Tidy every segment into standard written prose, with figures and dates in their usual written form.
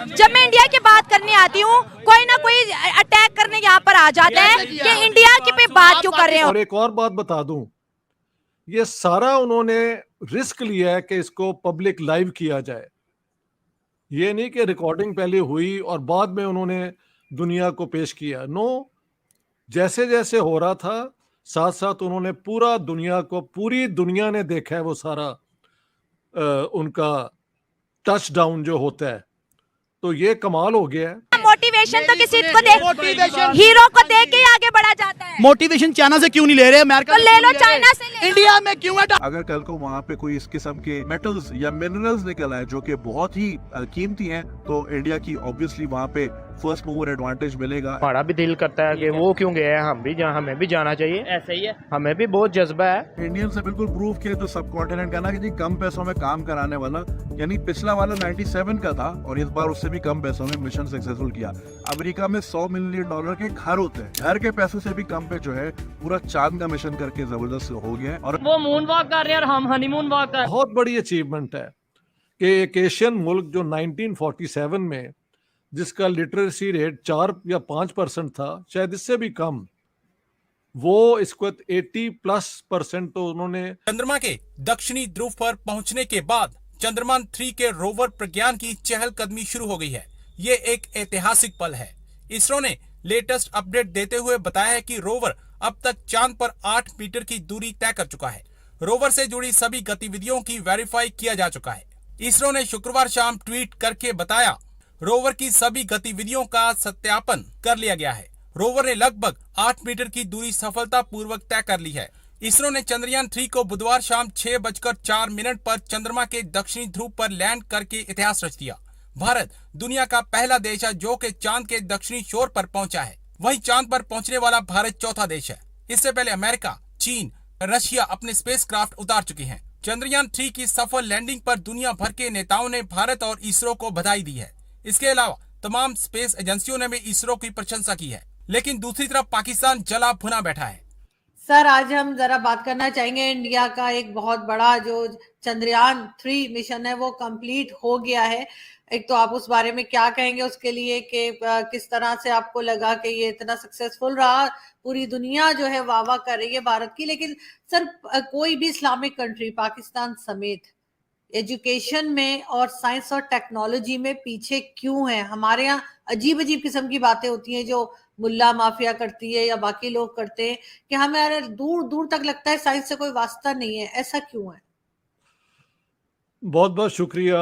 جب میں انڈیا کی بات کرنے آتی ہوں کوئی نہ کوئی اٹیک کرنے یہاں پر آ جاتا ہے کہ انڈیا کی پہ بات کیوں کر رہے ہو. اور ایک اور بات بتا دوں, یہ سارا انہوں نے رسک لیا ہے کہ اس کو پبلک لائیو کیا جائے. یہ نہیں کہ ریکارڈنگ پہلے ہوئی اور بعد میں انہوں نے دنیا کو پیش کیا. نو, جیسے جیسے ہو رہا تھا ساتھ ساتھ انہوں نے پورا دنیا کو, پوری دنیا نے دیکھا ہے وہ سارا ان کا ٹچ ڈاؤن جو ہوتا ہے. تو یہ کمال ہو گیا ہے. موٹیویشن تو کسی کو دے, ہیرو کو دیکھ کے آگے بڑھا جاتا ہے. موٹیویشن چائنا سے کیوں نہیں لے رہے, امریکہ تو لے لو چائنا سے, لے انڈیا میں کیوں ہے؟ اگر کل کو وہاں پہ کوئی اس قسم کے میٹلز یا منرلز نکل آئے جو کہ بہت ہی قیمتی ہیں تو انڈیا کی obviously وہاں پہ فرسٹ موور ایڈوانٹیج ملے گا. ہمارا بھی دل کرتا ہے کہ وہ کیوں گئے ہیں, ہمیں بھی جانا چاہیے. ایسا ہی ہے, ہمیں بھی بہت جذبہ ہے. انڈین سے بالکل پروف کیا تو سب کانٹیننٹ کا نا کہ جی کم پیسوں میں کام کرانے والا, یعنی پچھلا والا 97 کا تھا اور اس بار اس سے بھی کم پیسوں میں مشن سکسیسفل کیا. امریکہ میں $100 ملین کے گھر ہوتے ہیں, گھر کے پیسے سے بھی کم پہ جو ہے پورا چاند کا مشن کر کے زبردست ہو گیا ہے. اور وہ مون واک کر رہے ہیں اور ہم ہنی مون واک کر رہے ہیں. بہت بڑی اچیومنٹ ہے کہ ایک ایشین ملک جو 1947 میں جس کا لٹریسی ریٹ 4 یا 5% تھا, شاید اس سے بھی کم, وہ اس کو 80+% تو انہوں نے. چندرما کے دکشنی دھرو پر پہنچنے کے بعد چندرمان 3 کے روور پرگیان کی چہل قدمی شروع ہو گئی ہے. یہ ایک ایتہاسک پل ہے. اسرو نے لیٹسٹ اپڈیٹ دیتے ہوئے بتایا ہے کہ روور اب تک چاند پر 8 میٹر کی دوری طے کر چکا ہے. روور سے جڑی سبھی گتیویدیوں کی ویریفائی کیا جا چکا ہے. اسرو نے شکروار شام ٹویٹ کر کے بتایا روور کی سبھی گتیویدیوں کا ستیاپن کر لیا گیا ہے. روور نے لگ بھگ 8 میٹر کی دوری سفلتا پوروک طے کر لی ہے. اسرو نے چندریان 3 کو بدوار شام 6:04 پر چندرما کے دکشنی دھرو پر لینڈ کر کے اتہاس رچ دیا. بھارت دنیا کا پہلا دیش ہے جو کہ چاند کے دکشنی شور پر پہنچا ہے. وہیں چاند پر پہنچنے والا بھارت چوتھا دیش ہے. اس سے پہلے امریکہ, چین, رشیا اپنے اسپیس کرافٹ اتار چکی ہیں. چندریان 3 کی سفل لینڈنگ پر دنیا بھر کے نیتاؤں نے بھارت اور اسرو کو بدھائی دی ہے. اس کے علاوہ تمام اسپیس ایجنسیوں نے بھی اسرو کی پرشنسا کی ہے. لیکن دوسری طرف پاکستان جلا بھنا بیٹھا ہے. سر آج ہم ذرا بات کرنا چاہیں گے, انڈیا کا ایک بہت بڑا جو چندریان 3 مشن ہے وہ کمپلیٹ ہو گیا ہے. ایک تو آپ اس بارے میں کیا کہیں گے اس کے لیے کہ کس طرح سے آپ کو لگا کہ یہ اتنا سکسیسفل رہا, پوری دنیا جو ہے واہ واہ کر رہی ہے بھارت کی. لیکن سر کوئی بھی اسلامک کنٹری پاکستان سمیت ایجوکیشن میں اور سائنس اور ٹیکنالوجی میں پیچھے کیوں ہے؟ ہمارے یہاں عجیب عجیب قسم کی باتیں ہوتی ہیں جو ملا مافیا کرتی ہے یا باقی لوگ کرتے ہیں کہ ہمیں دور دور تک لگتا ہے سائنس سے کوئی واسطہ نہیں ہے. ایسا کیوں ہے؟ بہت بہت شکریہ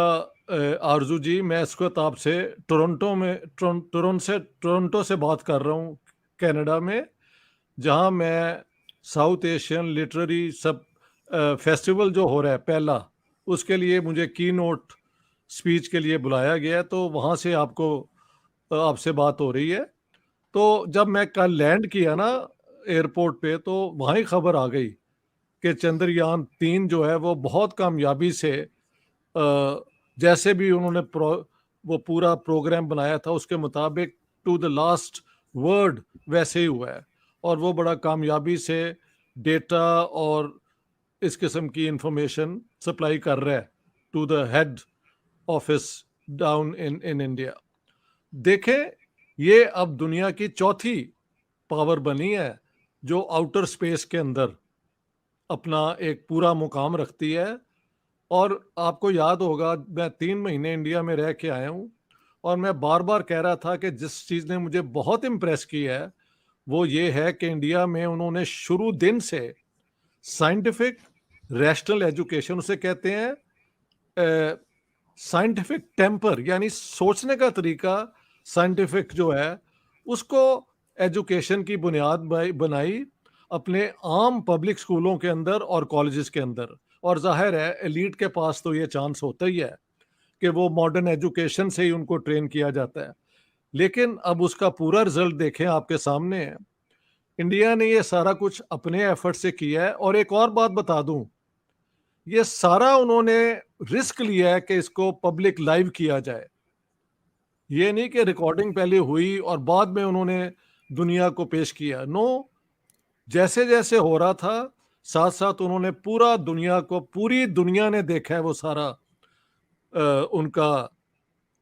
آرزو جی. میں اس وقت آپ سے ٹورنٹو سے بات کر رہا ہوں, کینیڈا میں, جہاں میں ساؤتھ ایشین لٹریری فیسٹیول جو ہو رہا ہے پہلا, اس کے لیے مجھے کی نوٹ سپیچ کے لیے بلایا گیا ہے. تو وہاں سے آپ سے بات ہو رہی ہے. تو جب میں کل لینڈ کیا نا ایئرپورٹ پہ تو وہاں ہی خبر آ گئی کہ چندریان 3 جو ہے وہ بہت کامیابی سے, جیسے بھی انہوں نے وہ پورا پروگرام بنایا تھا اس کے مطابق ٹو دا لاسٹ ورڈ ویسے ہی ہوا ہے. اور وہ بڑا کامیابی سے ڈیٹا اور اس قسم کی انفارمیشن سپلائی کر رہا ہے to the head office down in India. دیکھیں, یہ اب دنیا کی چوتھی پاور بنی ہے جو آؤٹر سپیس کے اندر اپنا ایک پورا مقام رکھتی ہے. اور آپ کو یاد ہوگا میں 3 مہینے انڈیا میں رہ کے آیا ہوں اور میں بار بار کہہ رہا تھا کہ جس چیز نے مجھے بہت امپریس کی ہے وہ یہ ہے کہ انڈیا میں انہوں نے شروع دن سے سائنٹیفک ریشنل ایجوکیشن, اسے کہتے ہیں سائنٹیفک ٹیمپر, یعنی سوچنے کا طریقہ سائنٹیفک جو ہے اس کو ایجوکیشن کی بنیاد بنائی اپنے عام پبلک اسکولوں کے اندر اور کالجز کے اندر. اور ظاہر ہے ایلیٹ کے پاس تو یہ چانس ہوتا ہی ہے کہ وہ ماڈرن ایجوکیشن سے ہی ان کو ٹرین کیا جاتا ہے. لیکن اب اس کا پورا رزلٹ دیکھیں, آپ کے سامنے ہے. انڈیا نے یہ سارا کچھ اپنے ایفرٹ سے کیا ہے. اور ایک اور بات بتا دوں, یہ سارا انہوں نے رسک لیا ہے کہ اس کو پبلک لائیو کیا جائے. یہ نہیں کہ ریکارڈنگ پہلے ہوئی اور بعد میں انہوں نے دنیا کو پیش کیا. نو, جیسے جیسے ہو رہا تھا ساتھ ساتھ انہوں نے پورا دنیا کو, پوری دنیا نے دیکھا ہے وہ سارا ان کا